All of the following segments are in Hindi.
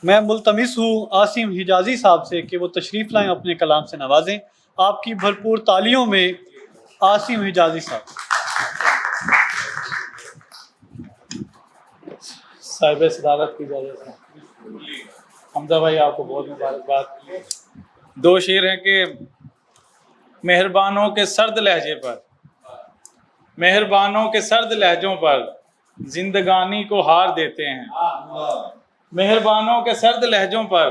मैं मुल्तमिस हूँ आसिम हिजाजी साहब से कि वो तशरीफ़ लाएं, अपने कलाम से नवाजें। आपकी भरपूर तालियों में आसिम हिजाजी साहब। साहिब सदाकत की इजाज़त है। हमजा भाई, आपको बहुत मुबारकबाद। दो शेर हैं कि मेहरबानों के सर्द लहजे पर, मेहरबानों के सर्द लहजों पर जिंदगानी को हार देते हैं। मेहरबानों के सर्द लहजों पर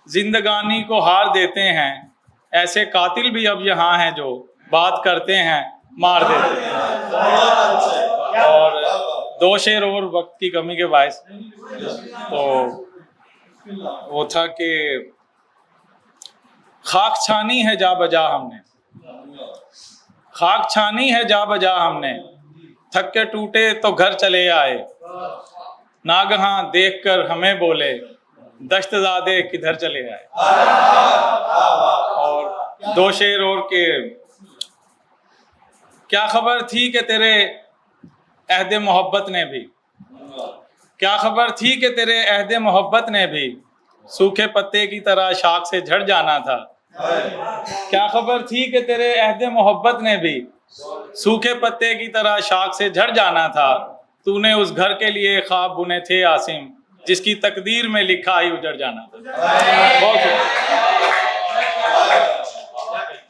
जिंदगानी को हार देते हैं। ऐसे कातिल भी अब यहाँ हैं जो बात करते हैं मार देते हैं। और दो शेर और वक्त की कमी के बायस, तो वो था कि खाक छानी है जा बजा हमने, खाक छानी है जा बजा हमने, थक के टूटे तो घर चले आए। नागहां देखकर हमें बोले दश्तज़ादे किधर चले आए। और दो शेर और के क्या खबर थी कि तेरे अहद मोहब्बत ने भी, क्या खबर थी कि तेरे अहद मोहब्बत ने भी सूखे पत्ते की तरह शाख से झड़ जाना था। क्या खबर थी कि तेरे अहद मोहब्बत ने भी सूखे पत्ते की तरह शाख से झड़ जाना था। तूने उस घर के लिए ख्वाब बुने थे आसिम, जिसकी तकदीर में लिखा ही उजड़ जाना था। बहुत